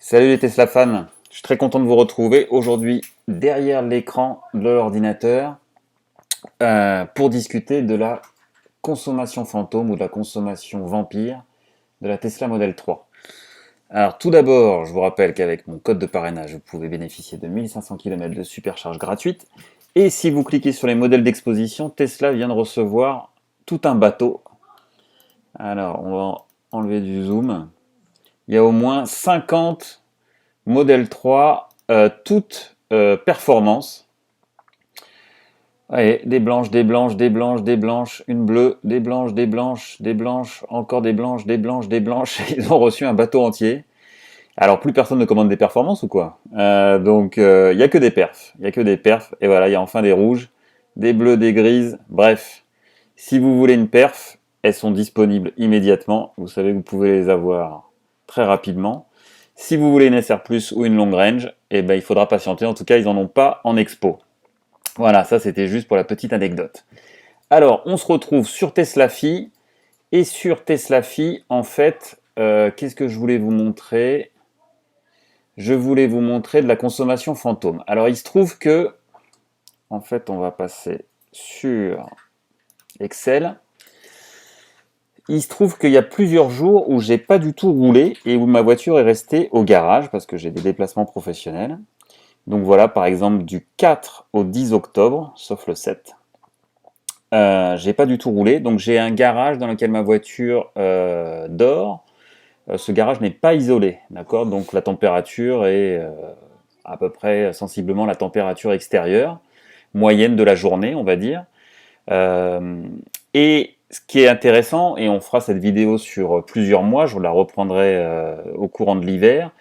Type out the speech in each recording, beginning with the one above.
Salut les Tesla fans, je suis très content de vous retrouver aujourd'hui derrière l'écran de l'ordinateur pour discuter de la consommation fantôme ou de la consommation vampire de la Tesla Model 3. Alors tout d'abord, je vous rappelle qu'avec mon code de parrainage, vous pouvez bénéficier de 1500 km de supercharge gratuite. Et si vous cliquez sur les modèles d'exposition, Tesla vient de recevoir tout un bateau. Alors, on va enlever du zoom. Il y a au moins 50 Model 3, toutes performances. Allez, des blanches, des blanches, des blanches, des blanches, une bleue, des blanches, des blanches, des blanches, encore des blanches, des blanches, des blanches. Ils ont reçu un bateau entier. Alors plus personne ne commande des performances ou quoi Donc il y a que des perfs. Il y a que des perfs. Et voilà, il y a enfin des rouges, des bleus, des grises. Bref, si vous voulez une perf, elles sont disponibles immédiatement. Vous savez que vous pouvez les avoir très rapidement. Si vous voulez une SR+, ou une long range, eh ben, il faudra patienter. En tout cas, ils n'en ont pas en expo. Voilà, ça c'était juste pour la petite anecdote. Alors, on se retrouve sur TeslaFi. Et sur TeslaFi, en fait, qu'est-ce que je voulais vous montrer? Je voulais vous montrer de la consommation fantôme. Alors, il se trouve que, en fait, on va passer sur Excel. Il se trouve qu'il y a plusieurs jours où j'ai pas du tout roulé et où ma voiture est restée au garage parce que j'ai des déplacements professionnels. Donc voilà, par exemple, du 4 au 10 octobre, sauf le 7, j'ai pas du tout roulé. Donc j'ai un garage dans lequel ma voiture dort. Ce garage n'est pas isolé, d'accord? Donc la température est à peu près sensiblement la température extérieure, moyenne de la journée, on va dire. Et ce qui est intéressant, et on fera cette vidéo sur plusieurs mois, je la reprendrai au courant de l'hiver,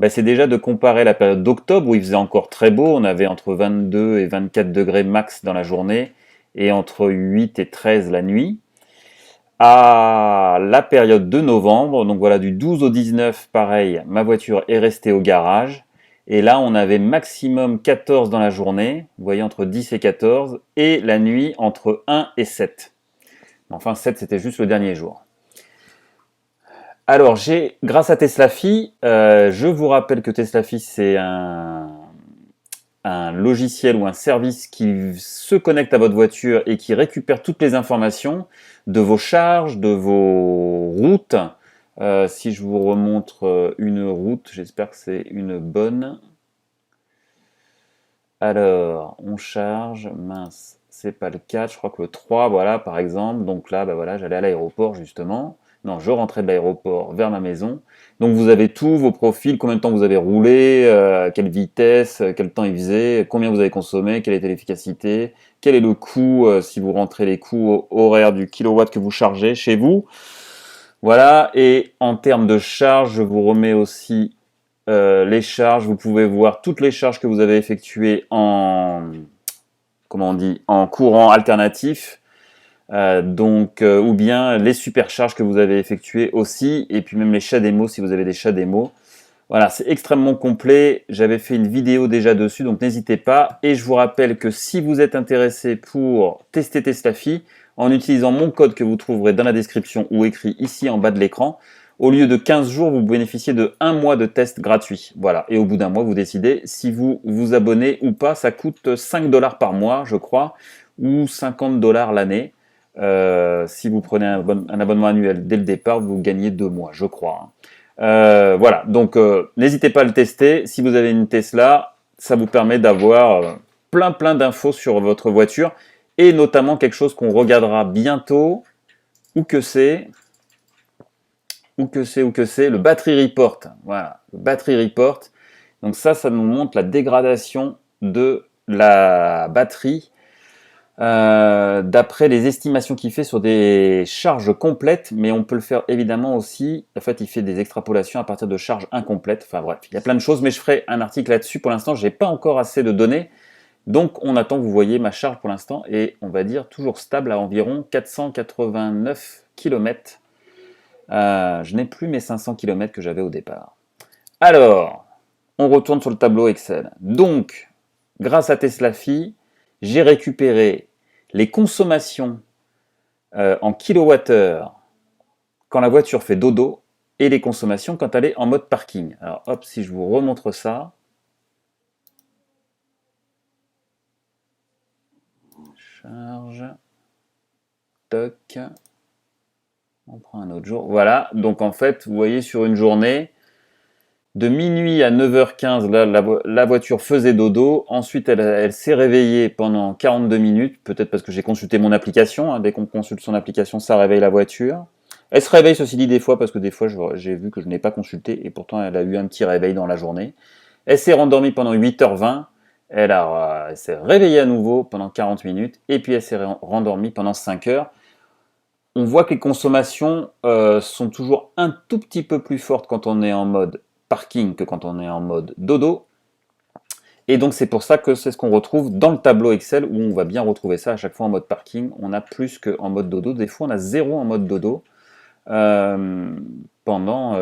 c'est déjà de comparer la période d'octobre où il faisait encore très beau, on avait entre 22 et 24 degrés max dans la journée, et entre 8 et 13 la nuit, à la période de novembre, donc voilà, du 12 au 19, pareil, ma voiture est restée au garage, et là on avait maximum 14 dans la journée, vous voyez, entre 10 et 14, et la nuit entre 1 et 7. Enfin, 7, c'était juste le dernier jour. Alors, grâce à TeslaFi, je vous rappelle que TeslaFi, c'est un logiciel ou un service qui se connecte à votre voiture et qui récupère toutes les informations de vos charges, de vos routes. Si je vous remontre une route, j'espère que c'est une bonne. Alors, on charge, mince, c'est pas le 4, je crois que le 3, voilà, par exemple. Donc là, voilà, j'allais à l'aéroport, justement. Non, je rentrais de l'aéroport vers ma maison. Donc vous avez tous vos profils, combien de temps vous avez roulé, quelle vitesse, quel temps il faisait, combien vous avez consommé, quelle était l'efficacité, quel est le coût, si vous rentrez les coûts horaires du kilowatt que vous chargez chez vous. Voilà, et en termes de charge, je vous remets aussi les charges. Vous pouvez voir toutes les charges que vous avez effectuées en, comment on dit, en courant alternatif, ou bien les supercharges que vous avez effectuées aussi, et puis même les chats démo si vous avez des chats démo. Voilà, c'est extrêmement complet. J'avais fait une vidéo déjà dessus, donc n'hésitez pas. Et je vous rappelle que si vous êtes intéressé pour tester TeslaFi, en utilisant mon code que vous trouverez dans la description ou écrit ici en bas de l'écran, au lieu de 15 jours, vous bénéficiez de 1 mois de test gratuit. Voilà, et au bout d'un mois, vous décidez si vous vous abonnez ou pas. Ça coûte 5 $ par mois, je crois, ou 50 $ l'année. Si vous prenez un abonnement annuel dès le départ, vous gagnez 2 mois, je crois. Voilà, donc n'hésitez pas à le tester. Si vous avez une Tesla, ça vous permet d'avoir plein d'infos sur votre voiture, et notamment quelque chose qu'on regardera bientôt, ou que c'est, le battery report. Voilà, le battery report. Donc ça nous montre la dégradation de la batterie d'après les estimations qu'il fait sur des charges complètes, mais on peut le faire évidemment aussi. En fait, il fait des extrapolations à partir de charges incomplètes. Enfin bref, il y a plein de choses, mais je ferai un article là-dessus. Pour l'instant, j'ai pas encore assez de données. Donc on attend, vous voyez, ma charge pour l'instant est, on va dire, toujours stable à environ 489 km. Je n'ai plus mes 500 km que j'avais au départ. Alors, on retourne sur le tableau Excel. Donc, grâce à TeslaFi, j'ai récupéré les consommations en kilowattheure quand la voiture fait dodo et les consommations quand elle est en mode parking. Alors hop, si je vous remontre ça. Charge. Toc. On prend un autre jour. Voilà, donc en fait, vous voyez sur une journée, de minuit à 9h15, là, la voiture faisait dodo. Ensuite, elle s'est réveillée pendant 42 minutes, peut-être parce que j'ai consulté mon application. Hein. Dès qu'on consulte son application, ça réveille la voiture. Elle se réveille, ceci dit, des fois, parce que des fois, j'ai vu que je n'ai pas consulté, et pourtant, elle a eu un petit réveil dans la journée. Elle s'est rendormie pendant 8h20. Elle s'est réveillée à nouveau pendant 40 minutes, et puis elle s'est rendormie pendant 5 heures. On voit que les consommations sont toujours un tout petit peu plus fortes quand on est en mode parking que quand on est en mode dodo. Et donc c'est pour ça que c'est ce qu'on retrouve dans le tableau Excel où on va bien retrouver ça à chaque fois en mode parking. On a plus qu'en mode dodo. Des fois on a 0 en mode dodo pendant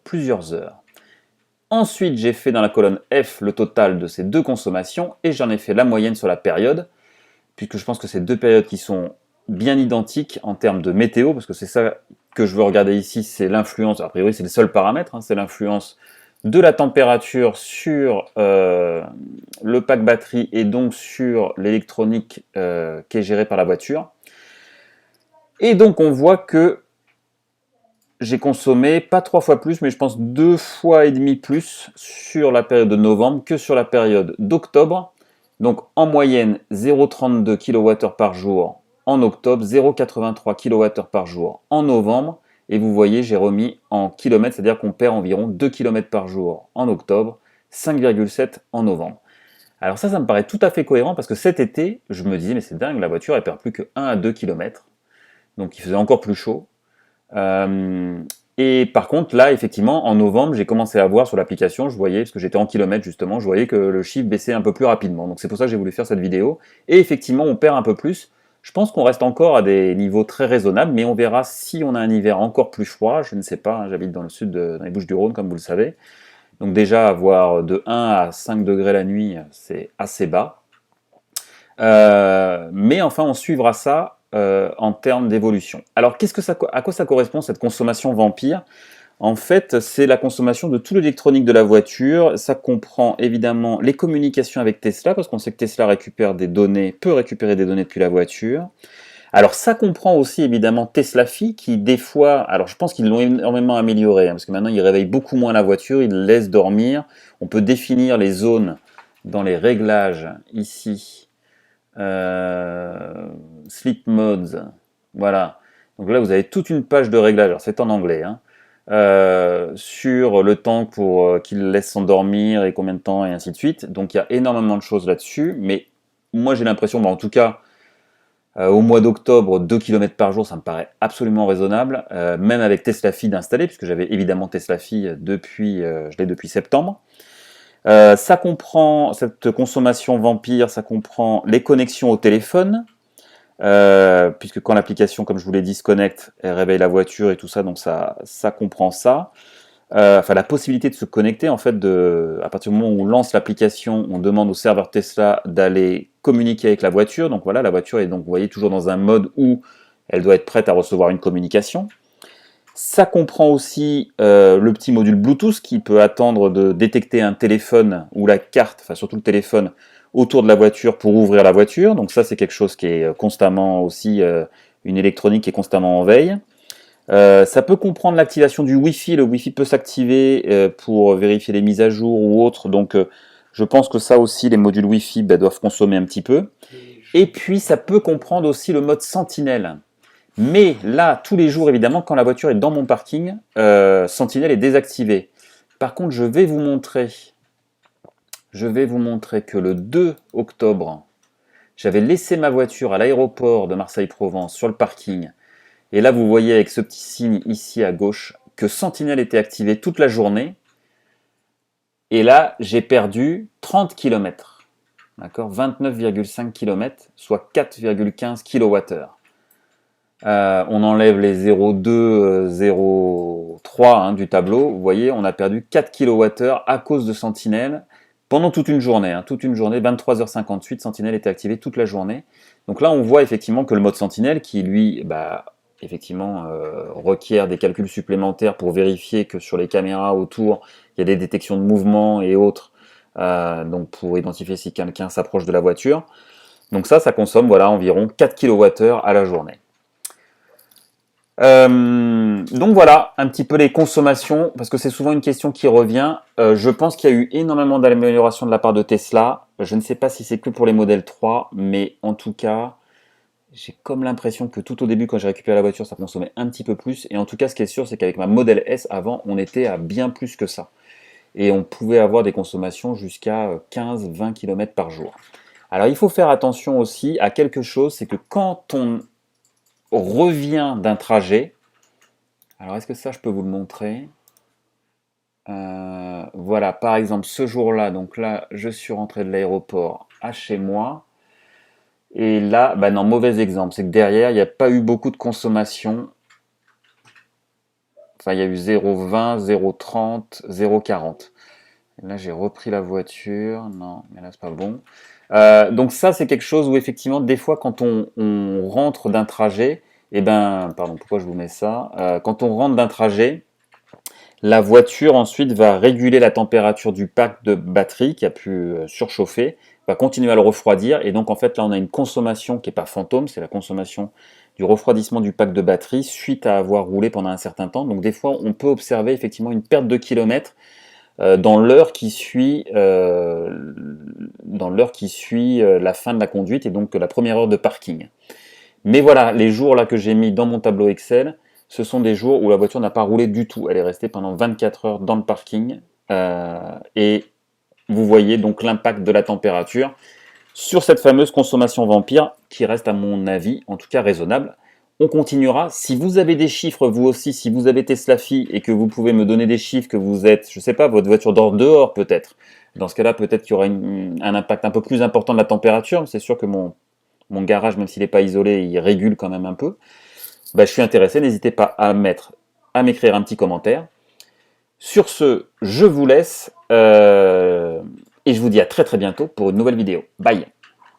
plusieurs heures. Ensuite j'ai fait dans la colonne F le total de ces deux consommations et j'en ai fait la moyenne sur la période, puisque je pense que c'est deux périodes qui sont bien identiques en termes de météo, parce que c'est ça que je veux regarder ici, c'est l'influence, a priori c'est le seul paramètre, hein, c'est l'influence de la température sur le pack batterie et donc sur l'électronique qui est gérée par la voiture. Et donc on voit que j'ai consommé, pas 3 fois plus, mais je pense 2 fois et demi plus sur la période de novembre que sur la période d'octobre. Donc en moyenne 0,32 kWh par jour en octobre, 0,83 kWh par jour en novembre. Et vous voyez, j'ai remis en kilomètres, c'est-à-dire qu'on perd environ 2 km par jour en octobre, 5,7 en novembre. Alors ça me paraît tout à fait cohérent parce que cet été, je me disais, mais c'est dingue, la voiture, elle perd plus que 1 à 2 km. Donc il faisait encore plus chaud. Et par contre, là, effectivement, en novembre, j'ai commencé à voir sur l'application, je voyais, parce que j'étais en kilomètres justement, je voyais que le chiffre baissait un peu plus rapidement. Donc c'est pour ça que j'ai voulu faire cette vidéo. Et effectivement, on perd un peu plus. Je pense qu'on reste encore à des niveaux très raisonnables, mais on verra si on a un hiver encore plus froid. Je ne sais pas, hein, j'habite dans le sud, dans les Bouches-du-Rhône, comme vous le savez. Donc déjà, avoir de 1 à 5 degrés la nuit, c'est assez bas. Mais enfin, on suivra ça en termes d'évolution. Alors, à quoi ça correspond cette consommation vampire? En fait, c'est la consommation de tout l'électronique de la voiture. Ça comprend évidemment les communications avec Tesla, parce qu'on sait que Tesla peut récupérer des données depuis la voiture. Alors, ça comprend aussi évidemment TeslaFi, qui des fois, alors je pense qu'ils l'ont énormément amélioré, hein, parce que maintenant ils réveillent beaucoup moins la voiture, ils laissent dormir. On peut définir les zones dans les réglages ici. Sleep modes, voilà. Donc là, vous avez toute une page de réglage. Alors c'est en anglais, hein, sur le temps pour qu'il laisse s'endormir et combien de temps et ainsi de suite. Donc il y a énormément de choses là-dessus. Mais moi, j'ai l'impression, en tout cas, au mois d'octobre, 2 km par jour, ça me paraît absolument raisonnable, même avec TeslaFi d'installer, puisque j'avais évidemment TeslaFi je l'ai depuis septembre. Ça comprend, cette consommation vampire, ça comprend les connexions au téléphone, puisque quand l'application, comme je vous l'ai dit, se connecte, elle réveille la voiture et tout ça, donc ça comprend ça. Enfin, la possibilité de se connecter, en fait, à partir du moment où on lance l'application, on demande au serveur Tesla d'aller communiquer avec la voiture. Donc voilà, la voiture est donc, vous voyez, toujours dans un mode où elle doit être prête à recevoir une communication. Ça comprend aussi le petit module Bluetooth qui peut attendre de détecter un téléphone ou la carte, enfin surtout le téléphone, autour de la voiture pour ouvrir la voiture. Donc ça, c'est quelque chose qui est constamment aussi, une électronique qui est constamment en veille. Ça peut comprendre l'activation du Wi-Fi. Le Wi-Fi peut s'activer pour vérifier les mises à jour ou autres. Donc je pense que ça aussi, les modules Wi-Fi doivent consommer un petit peu. Et puis ça peut comprendre aussi le mode Sentinelle. Mais là, tous les jours, évidemment, quand la voiture est dans mon parking, Sentinelle est désactivé. Par contre, je vais vous montrer que le 2 octobre, j'avais laissé ma voiture à l'aéroport de Marseille-Provence sur le parking. Et là, vous voyez avec ce petit signe ici à gauche que Sentinelle était activé toute la journée. Et là, j'ai perdu 30 km. D'accord, 29,5 km, soit 4,15 kWh. On enlève les 0,2, 0,3 hein, du tableau. Vous voyez, on a perdu 4 kWh à cause de Sentinelle pendant toute une journée. 23h58, Sentinelle était activé toute la journée. Donc là, on voit effectivement que le mode Sentinelle, qui lui effectivement requiert des calculs supplémentaires pour vérifier que sur les caméras autour, il y a des détections de mouvement et autres, donc pour identifier si quelqu'un s'approche de la voiture. Donc ça consomme voilà, environ 4 kWh à la journée. Donc voilà, un petit peu les consommations, parce que c'est souvent une question qui revient. Je pense qu'il y a eu énormément d'améliorations de la part de Tesla. Je ne sais pas si c'est que pour les modèles 3, mais en tout cas, j'ai comme l'impression que tout au début, quand j'ai récupéré la voiture, ça consommait un petit peu plus. Et en tout cas, ce qui est sûr, c'est qu'avec ma Model S, avant, on était à bien plus que ça. Et on pouvait avoir des consommations jusqu'à 15-20 km par jour. Alors, il faut faire attention aussi à quelque chose, c'est que quand on revient d'un trajet, alors est-ce que ça, je peux vous le montrer? Voilà, par exemple, ce jour-là, donc là, je suis rentré de l'aéroport à chez moi. Et là, bah non, mauvais exemple, c'est que derrière, il n'y a pas eu beaucoup de consommation. Enfin, il y a eu 0,20, 0,30, 0,40. Là, j'ai repris la voiture. Non, mais là, c'est pas bon. Donc ça, c'est quelque chose où effectivement, des fois, quand on rentre d'un trajet, eh ben, pardon, pourquoi je vous mets ça? Quand on rentre d'un trajet, la voiture ensuite va réguler la température du pack de batterie qui a pu surchauffer, va continuer à le refroidir et donc en fait là on a une consommation qui n'est pas fantôme, c'est la consommation du refroidissement du pack de batterie suite à avoir roulé pendant un certain temps. Donc des fois on peut observer effectivement une perte de kilomètres dans l'heure qui suit, la fin de la conduite et donc la première heure de parking. Mais voilà, les jours là que j'ai mis dans mon tableau Excel, ce sont des jours où la voiture n'a pas roulé du tout. Elle est restée pendant 24 heures dans le parking. Et vous voyez donc l'impact de la température sur cette fameuse consommation vampire qui reste à mon avis, en tout cas raisonnable. On continuera. Si vous avez des chiffres, vous aussi, si vous avez Tesla Phi et que vous pouvez me donner des chiffres que vous êtes, je sais pas, votre voiture dort dehors peut-être. Dans ce cas-là, peut-être qu'il y aura un impact un peu plus important de la température. C'est sûr que mon garage, même s'il n'est pas isolé, il régule quand même un peu. Bah, je suis intéressé, n'hésitez pas à m'écrire un petit commentaire. Sur ce, je vous laisse et je vous dis à très très bientôt pour une nouvelle vidéo. Bye!